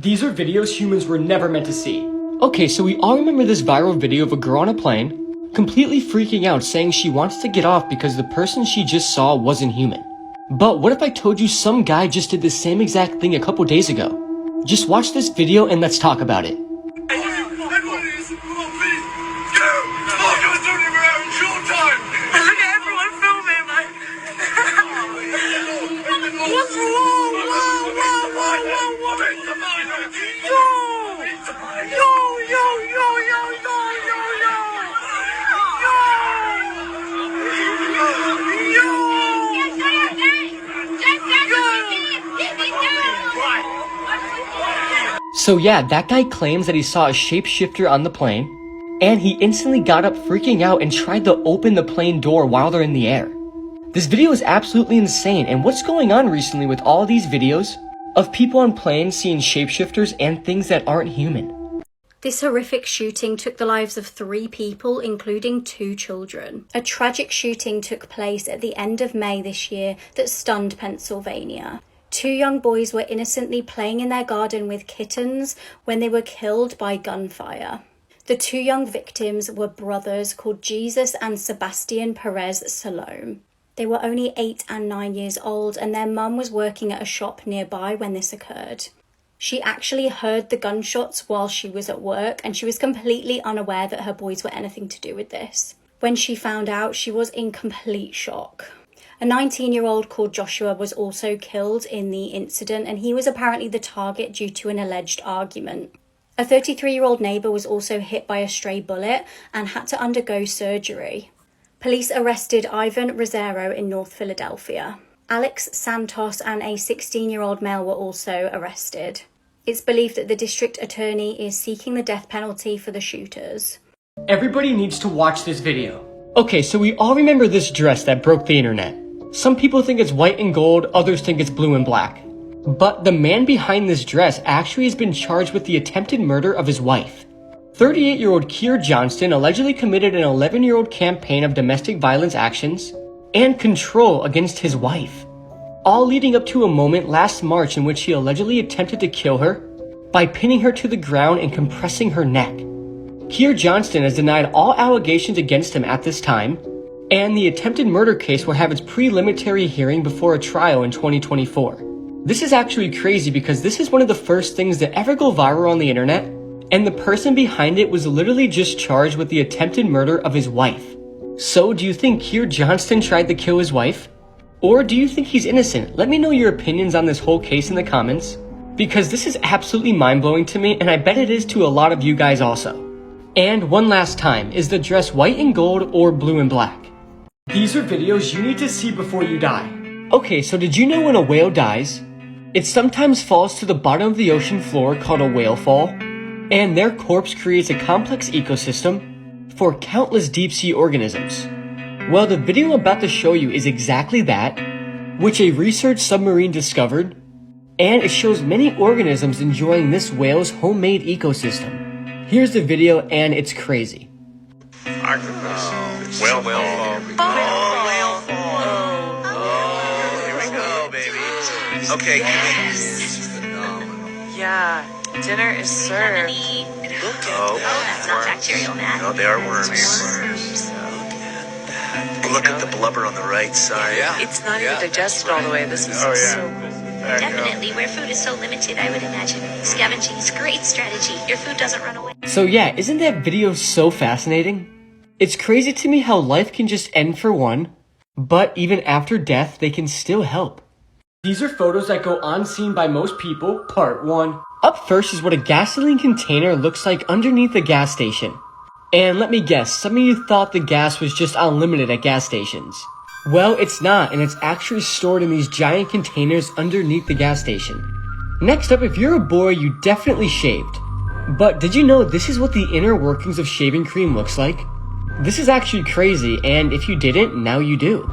These are videos humans were never meant to see. Okay, so we all remember this viral video of a girl on a plane, completely freaking out saying she wants to get off because the person she just saw wasn't human. But what if I told you some guy just did the same exact thing a couple days ago? Just watch this video and let's talk about it. So yeah, that guy claims that he saw a shapeshifter on the plane, and he instantly got up freaking out and tried to open the plane door while they're in the air. This video is absolutely insane, and what's going on recently with all these videos of people on planes seeing shapeshifters and things that aren't human? This horrific shooting took the lives of 3 people, including 2 children. A tragic shooting took place at the end of May this year that stunned Pennsylvania. 2 young boys were innocently playing in their garden with kittens when they were killed by gunfire. The 2 young victims were brothers called Jesus and Sebastian Perez Salome. They were only 8 and 9 years old, and their mum was working at a shop nearby when this occurred. She actually heard the gunshots while she was at work, and she was completely unaware that her boys were anything to do with this. When she found out, she was in complete shock. A 19-year-old called Joshua was also killed in the incident, and he was apparently the target due to an alleged argument. A 33-year-old neighbour was also hit by a stray bullet and had to undergo surgery. Police arrested Ivan Rosero in North Philadelphia. Alex Santos and a 16-year-old male were also arrested. It's believed that the district attorney is seeking the death penalty for the shooters. Everybody needs to watch this video. Okay, so we all remember this dress that broke the internet. Some people think it's white and gold, others think it's blue and black. But the man behind this dress actually has been charged with the attempted murder of his wife. 38-year-old Kier Johnston allegedly committed an 11-year-old campaign of domestic violence actions and control against his wife, all leading up to a moment last March in which he allegedly attempted to kill her by pinning her to the ground and compressing her neck. Kier Johnston has denied all allegations against him at this time, and the attempted murder case will have its preliminary hearing before a trial in 2024. This is actually crazy because this is one of the first things to ever go viral on the internet, and the person behind it was literally just charged with the attempted murder of his wife. So do you think Kier Johnston tried to kill his wife? Or do you think he's innocent? Let me know your opinions on this whole case in the comments, because this is absolutely mind-blowing to me, and I bet it is to a lot of you guys also. And one last time, is the dress white and gold or blue and black? These are videos you need to see before you die. Okay, so did you know when a whale dies, it sometimes falls to the bottom of the ocean floor called a whale fall, and their corpse creates a complex ecosystem for countless deep-sea organisms? Well, the video I'm about to show you is exactly that, which a research submarine discovered, and it shows many organisms enjoying this whale's homemade ecosystem. Here's the video, and it's crazy. Whale fall. Whale fall. Oh, here we go, baby. Okay, yeah, dinner is served. Look at that's not bacterial, Matt. No, they are worms. Look at the blubber on the right side. Yeah. It's not even digested all the way. This is so... Definitely, where food is so limited, I would imagine scavenging is a great strategy. Your food doesn't run away. So yeah, isn't that video so fascinating? It's crazy to me how life can just end for one, but even after death, they can still help. These are photos that go unseen by most people, part 1. Up first is what a gasoline container looks like underneath a gas station. And let me guess, some of you thought the gas was just unlimited at gas stations. Well, it's not, and it's actually stored in these giant containers underneath the gas station. Next up, if you're a boy, you definitely shaved. But did you know this is what the inner workings of shaving cream looks like? This is actually crazy, and if you didn't, now you do.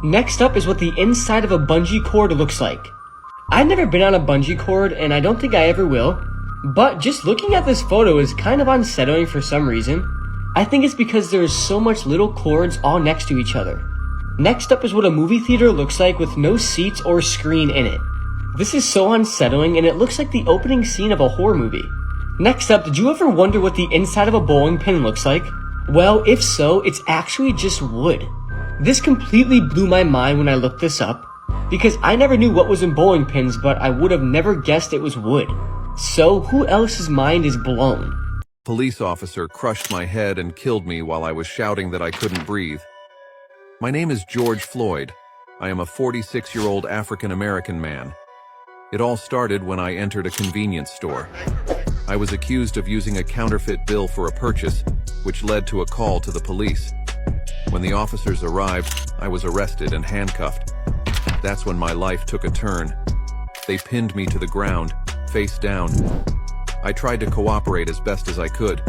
Next up is what the inside of a bungee cord looks like. I've never been on a bungee cord, and I don't think I ever will, but just looking at this photo is kind of unsettling for some reason. I think it's because there's so much little cords all next to each other. Next up is what a movie theater looks like with no seats or screen in it. This is so unsettling, and it looks like the opening scene of a horror movie. Next up, did you ever wonder what the inside of a bowling pin looks like? Well, if so, it's actually just wood. This completely blew my mind when I looked this up, because I never knew what was in bowling pins, but I would have never guessed it was wood. So, who else's mind is blown? Police officer crushed my head and killed me while I was shouting that I couldn't breathe. My name is George Floyd. I am a 46-year-old African-American man. It all started when I entered a convenience store. I was accused of using a counterfeit bill for a purchase, which led to a call to the police. When the officers arrived, I was arrested and handcuffed. That's when my life took a turn. They pinned me to the ground, face down. I tried to cooperate as best as I could,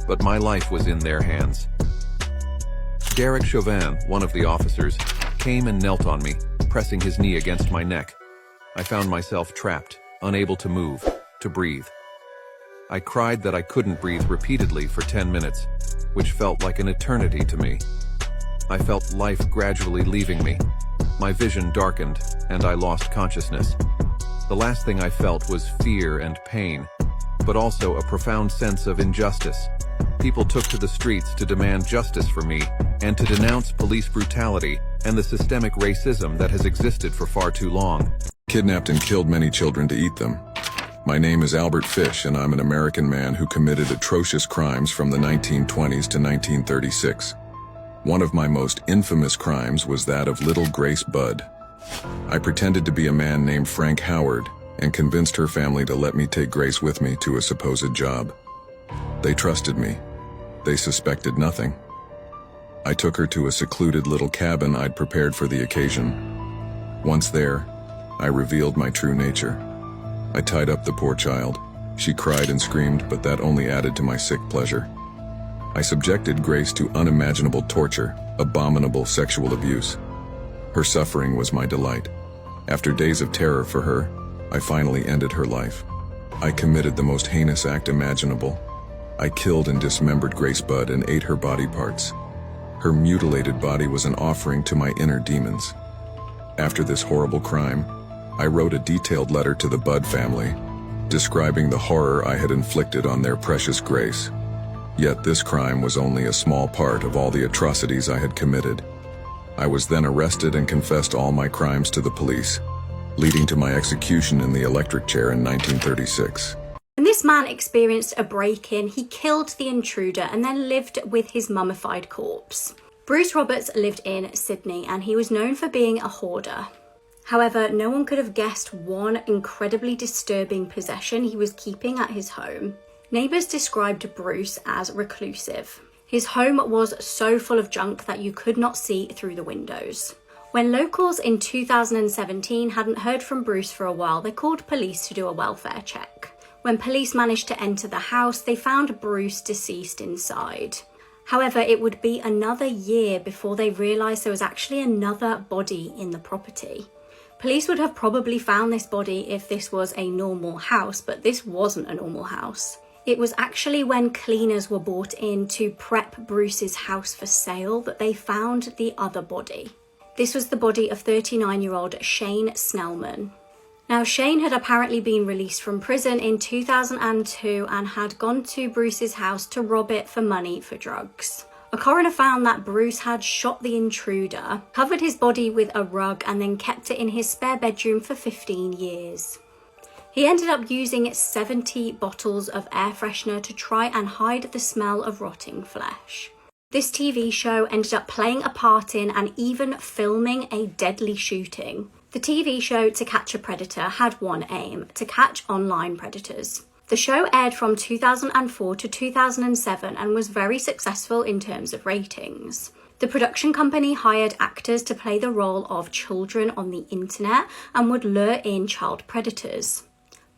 but my life was in their hands. Derek Chauvin, one of the officers, came and knelt on me, pressing his knee against my neck. I found myself trapped, unable to move, to breathe. I cried that I couldn't breathe repeatedly for 10 minutes, which felt like an eternity to me. I felt life gradually leaving me. My vision darkened, and I lost consciousness. The last thing I felt was fear and pain, but also a profound sense of injustice. People took to the streets to demand justice for me and to denounce police brutality and the systemic racism that has existed for far too long. Kidnapped and killed many children to eat them. My name is Albert Fish, and I'm an American man who committed atrocious crimes from the 1920s to 1936. One of my most infamous crimes was that of little Grace Budd. I pretended to be a man named Frank Howard and convinced her family to let me take Grace with me to a supposed job. They trusted me. They suspected nothing. I took her to a secluded little cabin I'd prepared for the occasion. Once there, I revealed my true nature. I tied up the poor child. She cried and screamed, but that only added to my sick pleasure. I subjected Grace to unimaginable torture, abominable sexual abuse. Her suffering was my delight. After days of terror for her, I finally ended her life. I committed the most heinous act imaginable. I killed and dismembered Grace Budd and ate her body parts. Her mutilated body was an offering to my inner demons. After this horrible crime, I wrote a detailed letter to the Budd family, describing the horror I had inflicted on their precious Grace. Yet this crime was only a small part of all the atrocities I had committed. I was then arrested and confessed all my crimes to the police, leading to my execution in the electric chair in 1936. When this man experienced a break-in, he killed the intruder and then lived with his mummified corpse. Bruce Roberts lived in Sydney, and he was known for being a hoarder. However, no one could have guessed one incredibly disturbing possession he was keeping at his home. Neighbours described Bruce as reclusive. His home was so full of junk that you could not see through the windows. When locals in 2017 hadn't heard from Bruce for a while, they called police to do a welfare check. When police managed to enter the house, they found Bruce deceased inside. However, it would be another year before they realised there was actually another body in the property. Police would have probably found this body if this was a normal house, but this wasn't a normal house. It was actually when cleaners were brought in to prep Bruce's house for sale that they found the other body. This was the body of 39-year-old Shane Snellman. Now, Shane had apparently been released from prison in 2002 and had gone to Bruce's house to rob it for money for drugs. A coroner found that Bruce had shot the intruder, covered his body with a rug, and then kept it in his spare bedroom for 15 years. He ended up using 70 bottles of air freshener to try and hide the smell of rotting flesh. This TV show ended up playing a part in and even filming a deadly shooting. The TV show To Catch a Predator had one aim: to catch online predators. The show aired from 2004 to 2007 and was very successful in terms of ratings. The production company hired actors to play the role of children on the internet and would lure in child predators.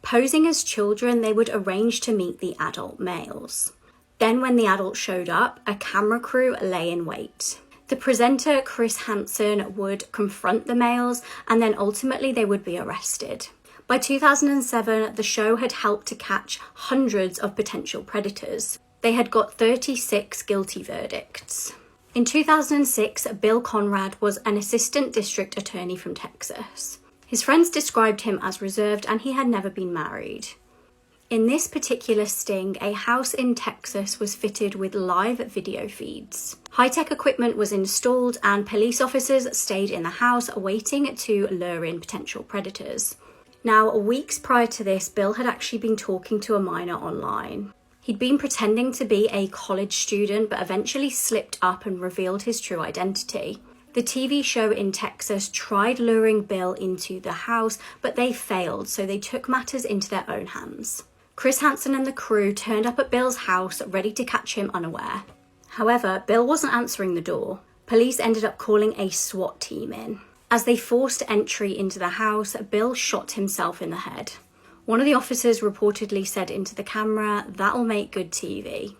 Posing as children, they would arrange to meet the adult males. Then when the adults showed up, a camera crew lay in wait. The presenter, Chris Hansen, would confront the males, and then ultimately they would be arrested. By 2007, the show had helped to catch hundreds of potential predators. They had got 36 guilty verdicts. In 2006, Bill Conrad was an assistant district attorney from Texas. His friends described him as reserved and he had never been married. In this particular sting, a house in Texas was fitted with live video feeds. High-tech equipment was installed and police officers stayed in the house waiting to lure in potential predators. Now, weeks prior to this, Bill had actually been talking to a minor online. He'd been pretending to be a college student, but eventually slipped up and revealed his true identity. The TV show in Texas tried luring Bill into the house, but they failed, so they took matters into their own hands. Chris Hansen and the crew turned up at Bill's house, ready to catch him unaware. However, Bill wasn't answering the door. Police ended up calling a SWAT team in. As they forced entry into the house, Bill shot himself in the head. One of the officers reportedly said into the camera, "That'll make good TV."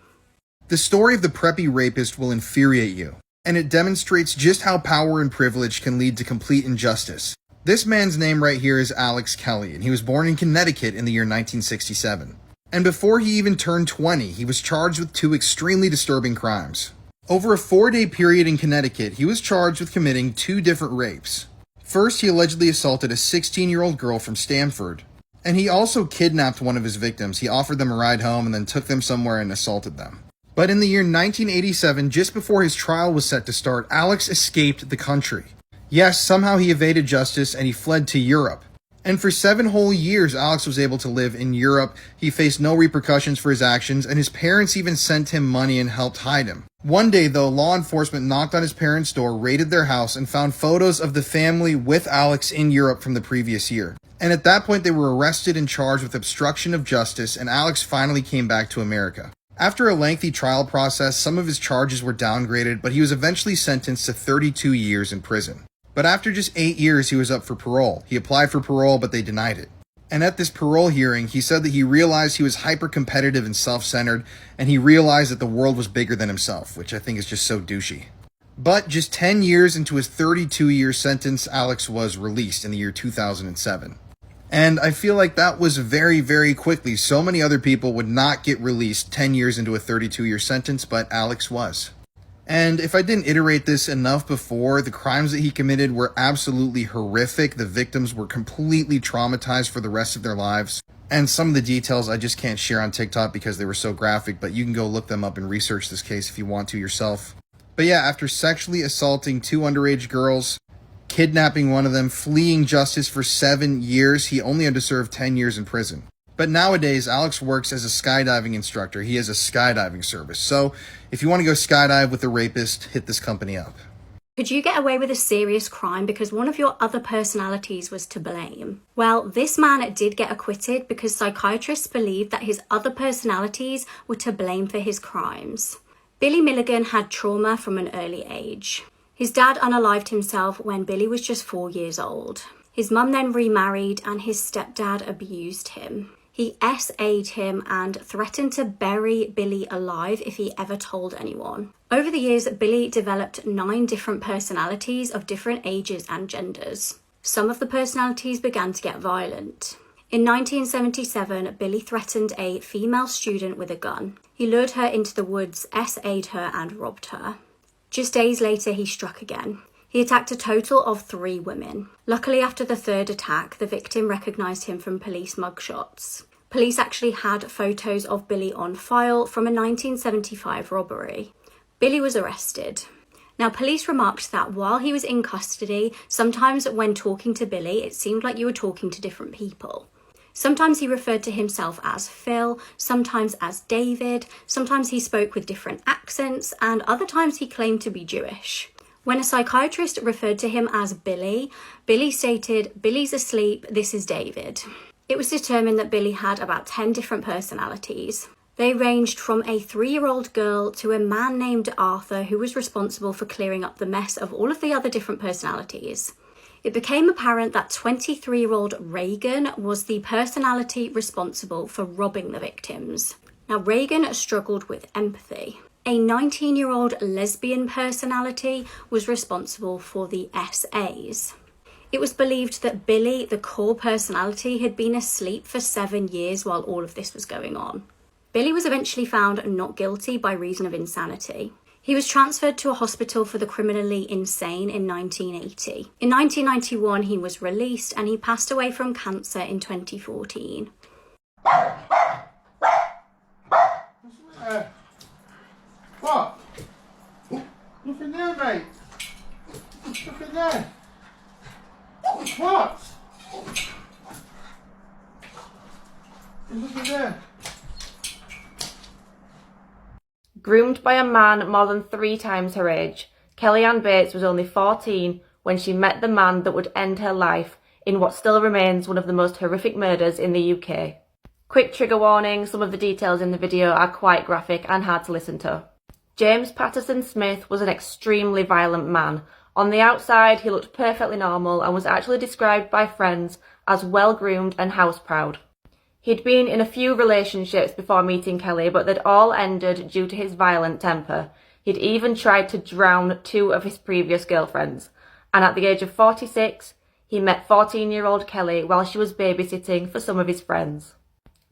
The story of the preppy rapist will infuriate you, and it demonstrates just how power and privilege can lead to complete injustice. This man's name right here is Alex Kelly, and he was born in Connecticut in the year 1967. And before he even turned 20, he was charged with 2 extremely disturbing crimes. Over a 4-day period in Connecticut, he was charged with committing 2 different rapes. First, he allegedly assaulted a 16-year-old girl from Stamford, and he also kidnapped one of his victims. He offered them a ride home and then took them somewhere and assaulted them. But in the year 1987, just before his trial was set to start, Alex escaped the country. Yes, somehow he evaded justice and he fled to Europe. And for 7 whole years, Alex was able to live in Europe. He faced no repercussions for his actions, and his parents even sent him money and helped hide him. One day, though, law enforcement knocked on his parents' door, raided their house, and found photos of the family with Alex in Europe from the previous year. And at that point, they were arrested and charged with obstruction of justice, and Alex finally came back to America. After a lengthy trial process, some of his charges were downgraded, but he was eventually sentenced to 32 years in prison. But after just 8 years, he was up for parole. He applied for parole, but they denied it. And at this parole hearing, he said that he realized he was hyper-competitive and self-centered, and he realized that the world was bigger than himself, which I think is just so douchey. But just 10 years into his 32-year sentence, Alex was released in the year 2007. And I feel like that was very, very quickly. So many other people would not get released 10 years into a 32-year sentence, but Alex was. And if I didn't iterate this enough before, the crimes that he committed were absolutely horrific. The victims were completely traumatized for the rest of their lives. And some of the details I just can't share on TikTok because they were so graphic, but you can go look them up and research this case if you want to yourself. But yeah, after sexually assaulting 2 underage girls, kidnapping one of them, fleeing justice for 7 years, he only had to serve 10 years in prison. But nowadays, Alex works as a skydiving instructor. He has a skydiving service. So if you want to go skydive with a rapist, hit this company up. Could you get away with a serious crime because one of your other personalities was to blame? Well, this man did get acquitted because psychiatrists believed that his other personalities were to blame for his crimes. Billy Milligan had trauma from an early age. His dad unalived himself when Billy was just 4 years old. His mum then remarried and his stepdad abused him. He SA'd him and threatened to bury Billy alive if he ever told anyone. Over the years, Billy developed 9 different personalities of different ages and genders. Some of the personalities began to get violent. In 1977, Billy threatened a female student with a gun. He lured her into the woods, SA'd her and robbed her. Just days later, he struck again. He attacked a total of 3 women. Luckily, after the 3rd attack, the victim recognised him from police mugshots. Police actually had photos of Billy on file from a 1975 robbery. Billy was arrested. Now, police remarked that while he was in custody, sometimes when talking to Billy, it seemed like you were talking to different people. Sometimes he referred to himself as Phil, sometimes as David, sometimes he spoke with different accents, and other times he claimed to be Jewish. When a psychiatrist referred to him as Billy, Billy stated, "Billy's asleep, this is David." It was determined that Billy had about 10 different personalities. They ranged from a 3-year-old girl to a man named Arthur who was responsible for clearing up the mess of all of the other different personalities. It became apparent that 23-year-old Reagan was the personality responsible for robbing the victims. Now, Reagan struggled with empathy. A 19-year-old lesbian personality was responsible for the SAs. It was believed that Billy, the core personality, had been asleep for 7 years while all of this was going on. Billy was eventually found not guilty by reason of insanity. He was transferred to a hospital for the criminally insane in 1980. In 1991, he was released and he passed away from cancer in 2014. What? Nothing there, mate. Nothing there. What? There's nothing there. Groomed by a man more than 3 times her age, Kellyanne Bates was only 14 when she met the man that would end her life in what still remains one of the most horrific murders in the UK. Quick trigger warning, some of the details in the video are quite graphic and hard to listen to. James Patterson Smith was an extremely violent man. On the outside, he looked perfectly normal and was actually described by friends as well-groomed and house-proud. He'd been in a few relationships before meeting Kelly, but they'd all ended due to his violent temper. He'd even tried to drown 2 of his previous girlfriends. And at the age of 46, he met 14-year-old Kelly while she was babysitting for some of his friends.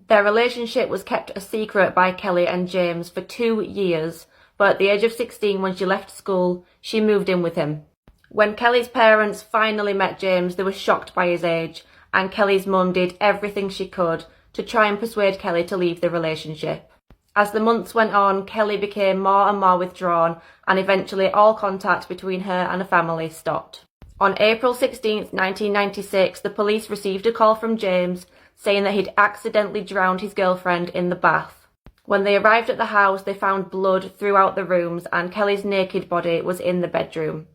Their relationship was kept a secret by Kelly and James for 2 years, but at the age of 16, when she left school, she moved in with him. When Kelly's parents finally met James, they were shocked by his age, and Kelly's mum did everything she could to try and persuade Kelly to leave the relationship. As the months went on, Kelly became more and more withdrawn, and eventually all contact between her and her family stopped. On April 16, 1996, the police received a call from James saying that he'd accidentally drowned his girlfriend in the bath. When they arrived at the house, they found blood throughout the rooms and Kelly's naked body was in the bedroom.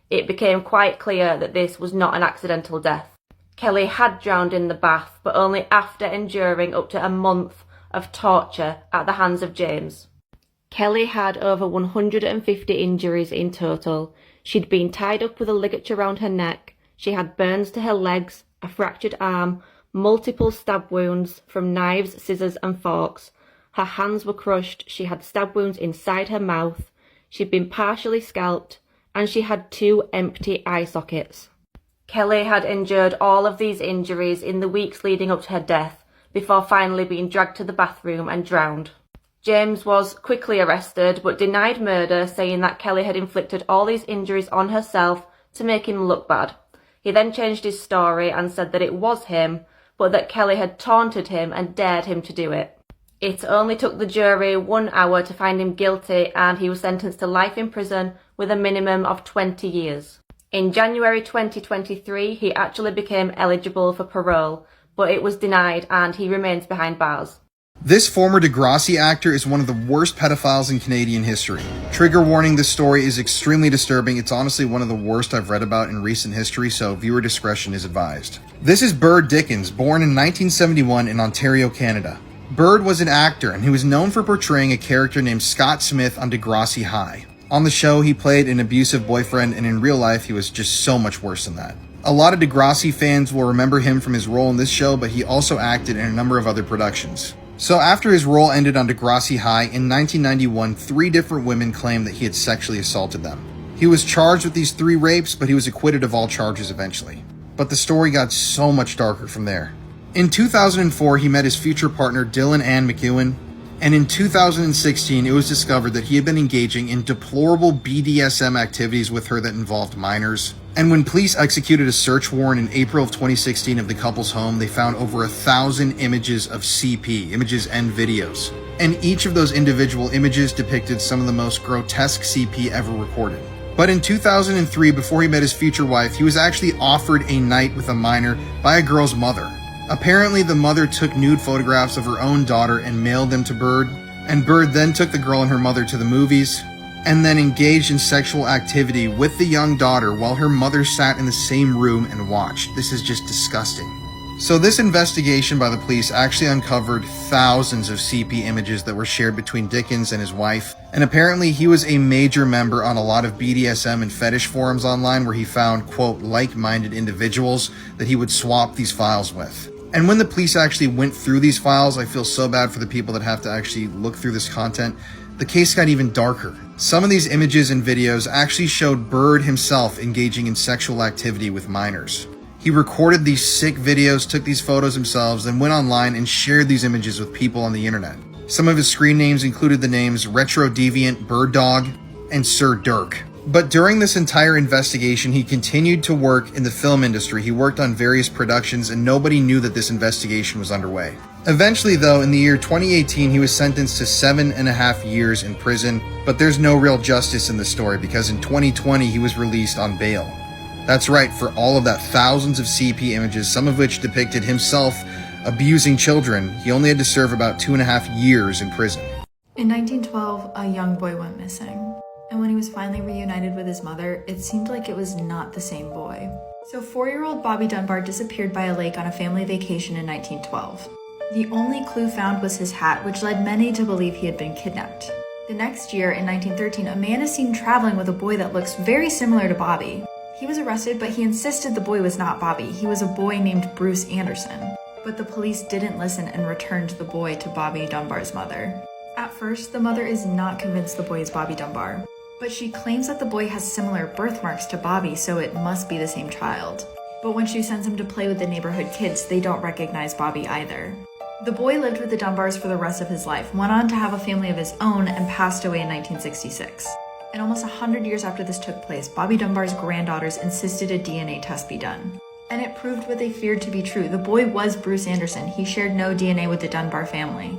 It became quite clear that this was not an accidental death. Kelly had drowned in the bath, but only after enduring up to a month of torture at the hands of James. Kelly had over 150 injuries in total. She'd been tied up with a ligature around her neck, she had burns to her legs, a fractured arm, multiple stab wounds from knives, scissors and forks. Her hands were crushed, she had stab wounds inside her mouth, she'd been partially scalped, and she had 2 empty eye sockets. Kelly had endured all of these injuries in the weeks leading up to her death, before finally being dragged to the bathroom and drowned. James was quickly arrested, but denied murder, saying that Kelly had inflicted all these injuries on herself to make him look bad. He then changed his story and said that it was him, but that Kelly had taunted him and dared him to do it. It only took the jury 1 hour to find him guilty, and he was sentenced to life in prison with a minimum of 20 years. In January 2023, he actually became eligible for parole, but it was denied and he remains behind bars. This former Degrassi actor is one of the worst pedophiles in Canadian history. Trigger warning, this story is extremely disturbing. It's honestly one of the worst I've read about in recent history, so viewer discretion is advised. This is Bird Dickens, born in 1971 in Ontario, Canada. Bird was an actor and he was known for portraying a character named Scott Smith on Degrassi High. On the show, he played an abusive boyfriend, and in real life, he was just so much worse than that. A lot of Degrassi fans will remember him from his role in this show, but he also acted in a number of other productions. So after his role ended on Degrassi High, in 1991, 3 different women claimed that he had sexually assaulted them. He was charged with these 3 rapes, but he was acquitted of all charges eventually. But the story got so much darker from there. In 2004, he met his future partner Dylan Ann McEwen, and in 2016, it was discovered that he had been engaging in deplorable BDSM activities with her that involved minors. And when police executed a search warrant in April of 2016 of the couple's home, they found over 1,000 images of CP, images and videos. And each of those individual images depicted some of the most grotesque CP ever recorded. But in 2003, before he met his future wife, he was actually offered a night with a minor by a girl's mother. Apparently, the mother took nude photographs of her own daughter and mailed them to Bird, and Bird then took the girl and her mother to the movies, and then engaged in sexual activity with the young daughter while her mother sat in the same room and watched. This is just disgusting. So this investigation by the police actually uncovered thousands of CP images that were shared between Dickens and his wife, and apparently he was a major member on a lot of BDSM and fetish forums online where he found, quote, like-minded individuals that he would swap these files with. And when the police actually went through these files, I feel so bad for the people that have to actually look through this content. The case got even darker. Some of these images and videos actually showed Bird himself engaging in sexual activity with minors. He recorded these sick videos, took these photos himself, then went online and shared these images with people on the internet. Some of his screen names included the names Retro Deviant, Bird Dog, and Sir Dirk. But during this entire investigation, he continued to work in the film industry. He worked on various productions, and nobody knew that this investigation was underway. Eventually, though, in the year 2018, he was sentenced to 7.5 years in prison, but there's no real justice in the story because in 2020, he was released on bail. That's right, for all of that thousands of CP images, some of which depicted himself abusing children, he only had to serve about 2.5 years in prison. In 1912, a young boy went missing. And when he was finally reunited with his mother, it seemed like it was not the same boy. So 4-year-old Bobby Dunbar disappeared by a lake on a family vacation in 1912. The only clue found was his hat, which led many to believe he had been kidnapped. The next year, in 1913, a man is seen traveling with a boy that looks very similar to Bobby. He was arrested, but he insisted the boy was not Bobby. He was a boy named Bruce Anderson. But the police didn't listen and returned the boy to Bobby Dunbar's mother. At first, the mother is not convinced the boy is Bobby Dunbar. But she claims that the boy has similar birthmarks to Bobby, so it must be the same child. But when she sends him to play with the neighborhood kids, they don't recognize Bobby either. The boy lived with the Dunbars for the rest of his life, went on to have a family of his own, and passed away in 1966. And almost 100 years after this took place, Bobby Dunbar's granddaughters insisted a DNA test be done. And it proved what they feared to be true. The boy was Bruce Anderson. He shared no DNA with the Dunbar family.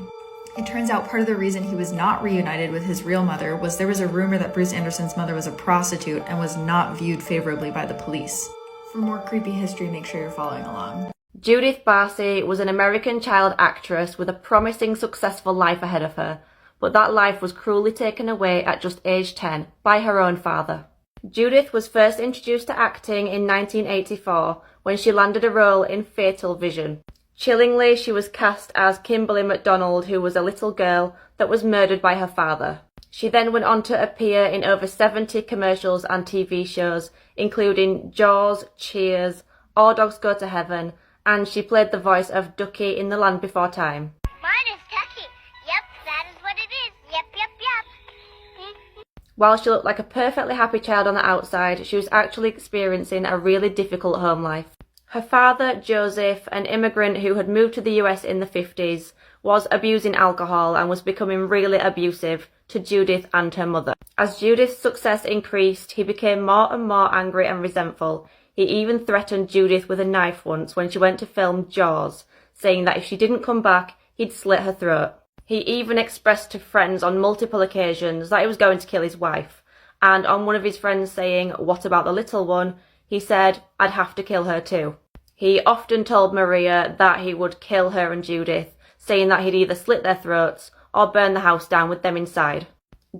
It turns out part of the reason he was not reunited with his real mother was there was a rumor that Bruce Anderson's mother was a prostitute and was not viewed favorably by the police. For more creepy history, make sure you're following along. Judith Barcy was an American child actress with a promising, successful life ahead of her, but that life was cruelly taken away at just age 10 by her own father. Judith was first introduced to acting in 1984 when she landed a role in Fatal Vision. Chillingly, she was cast as Kimberly MacDonald, who was a little girl that was murdered by her father. She then went on to appear in over 70 commercials and TV shows, including Jaws, Cheers, All Dogs Go to Heaven, and she played the voice of Ducky in The Land Before Time. Mine is Ducky. Yep, that is what it is. Yep, yep, yep. While she looked like a perfectly happy child on the outside, she was actually experiencing a really difficult home life. Her father, Joseph, an immigrant who had moved to the US in the 50s, was abusing alcohol and was becoming really abusive to Judith and her mother. As Judith's success increased, he became more and more angry and resentful. He even threatened Judith with a knife once when she went to film Jaws, saying that if she didn't come back, he'd slit her throat. He even expressed to friends on multiple occasions that he was going to kill his wife. And on one of his friends saying, "What about the little one?" he said, "I'd have to kill her too." He often told Maria that he would kill her and Judith, saying that he'd either slit their throats or burn the house down with them inside.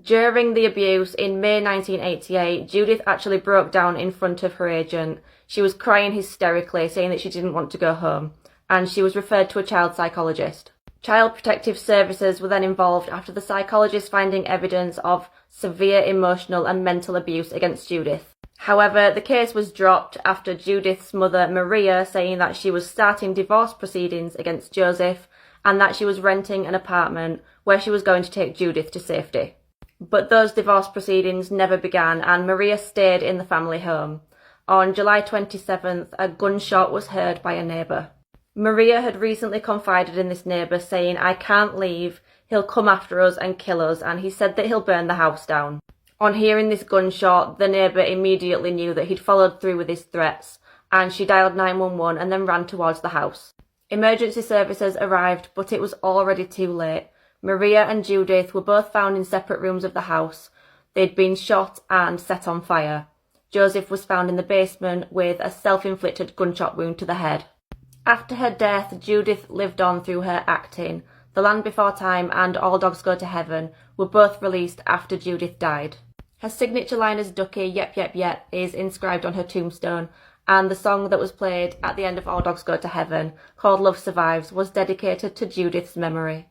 During the abuse in May 1988, Judith actually broke down in front of her agent. She was crying hysterically, saying that she didn't want to go home, and she was referred to a child psychologist. Child Protective Services were then involved after the psychologist finding evidence of severe emotional and mental abuse against Judith. However, the case was dropped after Judith's mother, Maria, saying that she was starting divorce proceedings against Joseph and that she was renting an apartment where she was going to take Judith to safety. But those divorce proceedings never began and Maria stayed in the family home. On July 27th, a gunshot was heard by a neighbour. Maria had recently confided in this neighbour, saying, "I can't leave, he'll come after us and kill us, and he said that he'll burn the house down." On hearing this gunshot, the neighbour immediately knew that he'd followed through with his threats, and she dialed 911 and then ran towards the house. Emergency services arrived, but it was already too late. Maria and Judith were both found in separate rooms of the house. They'd been shot and set on fire. Joseph was found in the basement with a self-inflicted gunshot wound to the head. After her death, Judith lived on through her acting. The Land Before Time and All Dogs Go to Heaven were both released after Judith died. Her signature line as Ducky, "Yep, yep, yep," is inscribed on her tombstone, and the song that was played at the end of All Dogs Go to Heaven, called Love Survives, was dedicated to Judith's memory.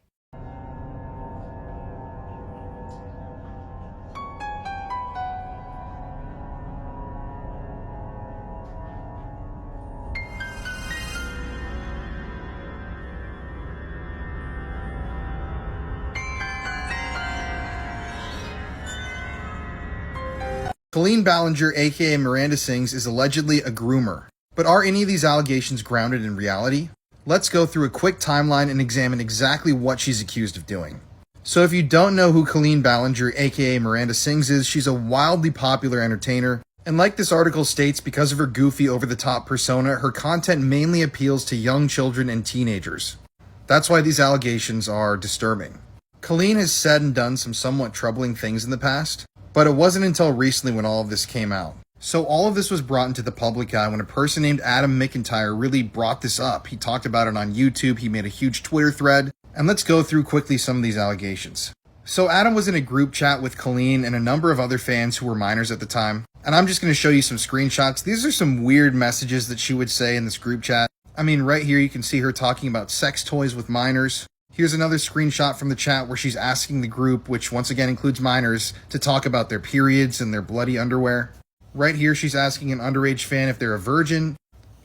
Colleen Ballinger, aka Miranda Sings, is allegedly a groomer. But are any of these allegations grounded in reality? Let's go through a quick timeline and examine exactly what she's accused of doing. So if you don't know who Colleen Ballinger, aka Miranda Sings is, she's a wildly popular entertainer. And like this article states, because of her goofy, over-the-top persona, her content mainly appeals to young children and teenagers. That's why these allegations are disturbing. Colleen has said and done some somewhat troubling things in the past, but it wasn't until recently when all of this came out. So all of this was brought into the public eye when a person named Adam McIntyre really brought this up. He talked about it on YouTube, he made a huge Twitter thread, and let's go through quickly some of these allegations. So Adam was in a group chat with Colleen and a number of other fans who were minors at the time, and I'm just going to show you some screenshots. These are some weird messages that she would say in this group chat. I mean, right here you can see her talking about sex toys with minors. Here's another screenshot from the chat where she's asking the group, which once again includes minors, to talk about their periods and their bloody underwear. Right here she's asking an underage fan if they're a virgin,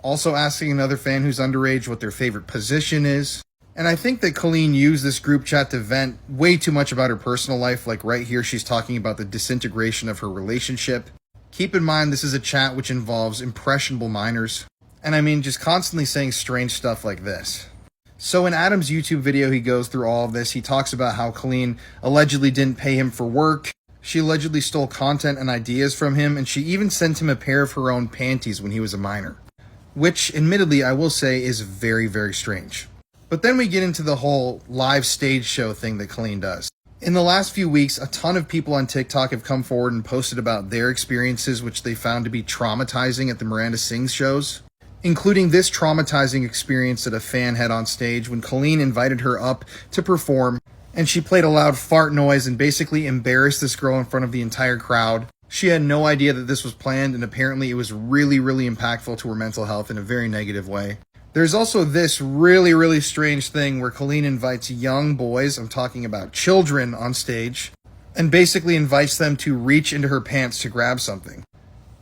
also asking another fan who's underage what their favorite position is. And I think that Colleen used this group chat to vent way too much about her personal life, like right here she's talking about the disintegration of her relationship. Keep in mind this is a chat which involves impressionable minors, and I mean just constantly saying strange stuff like this. So in Adam's YouTube video he goes through all of this. He talks about how Colleen allegedly didn't pay him for work, she allegedly stole content and ideas from him, and she even sent him a pair of her own panties when he was a minor. Which, admittedly, I will say is very, very strange. But then we get into the whole live stage show thing that Colleen does. In the last few weeks, a ton of people on TikTok have come forward and posted about their experiences which they found to be traumatizing at the Miranda Sings shows, including this traumatizing experience that a fan had on stage when Colleen invited her up to perform, and she played a loud fart noise and basically embarrassed this girl in front of the entire crowd. She had no idea that this was planned, and apparently it was really, really impactful to her mental health in a very negative way. There's also this really, really strange thing where Colleen invites young boys, I'm talking about children, on stage, and basically invites them to reach into her pants to grab something.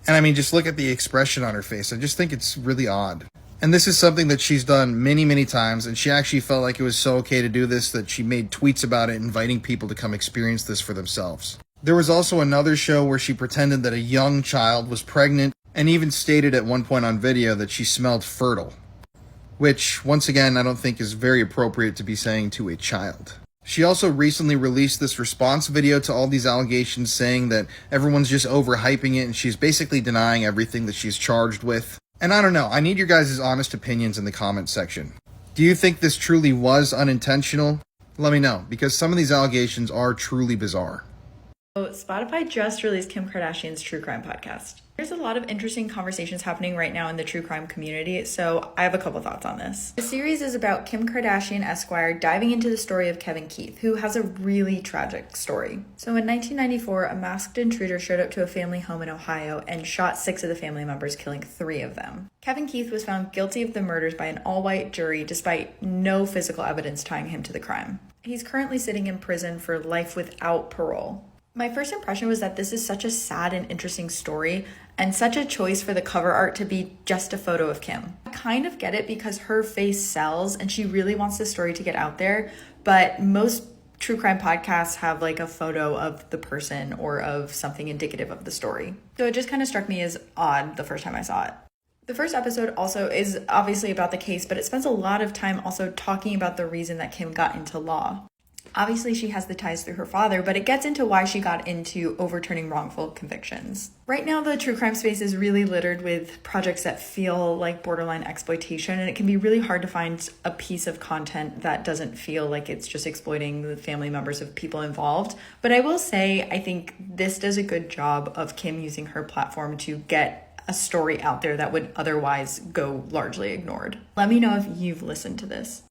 And I mean, just look at the expression on her face. I just think it's really odd. And this is something that she's done many, many times, and she actually felt like it was so okay to do this that she made tweets about it, inviting people to come experience this for themselves. There was also another show where she pretended that a young child was pregnant, and even stated at one point on video that she smelled fertile. Which, once again, I don't think is very appropriate to be saying to a child. She also recently released this response video to all these allegations, saying that everyone's just overhyping it and she's basically denying everything that she's charged with. And I don't know, I need your guys' honest opinions in the comment section. Do you think this truly was unintentional? Let me know, because some of these allegations are truly bizarre. So Spotify just released Kim Kardashian's true crime podcast. There's a lot of interesting conversations happening right now in the true crime community, so I have a couple thoughts on this. The series is about Kim Kardashian Esquire diving into the story of Kevin Keith, who has a really tragic story. So in 1994, a masked intruder showed up to a family home in Ohio and shot 6 of the family members, killing 3 of them. Kevin Keith was found guilty of the murders by an all-white jury despite no physical evidence tying him to the crime. He's currently sitting in prison for life without parole. My first impression was that this is such a sad and interesting story, and such a choice for the cover art to be just a photo of Kim. I kind of get it because her face sells and she really wants the story to get out there, but most true crime podcasts have like a photo of the person or of something indicative of the story. So it just kind of struck me as odd the first time I saw it. The first episode also is obviously about the case, but it spends a lot of time also talking about the reason that Kim got into law. Obviously, she has the ties through her father, but it gets into why she got into overturning wrongful convictions. Right now, the true crime space is really littered with projects that feel like borderline exploitation, and it can be really hard to find a piece of content that doesn't feel like it's just exploiting the family members of people involved. But I will say, I think this does a good job of Kim using her platform to get a story out there that would otherwise go largely ignored. Let me know if you've listened to this.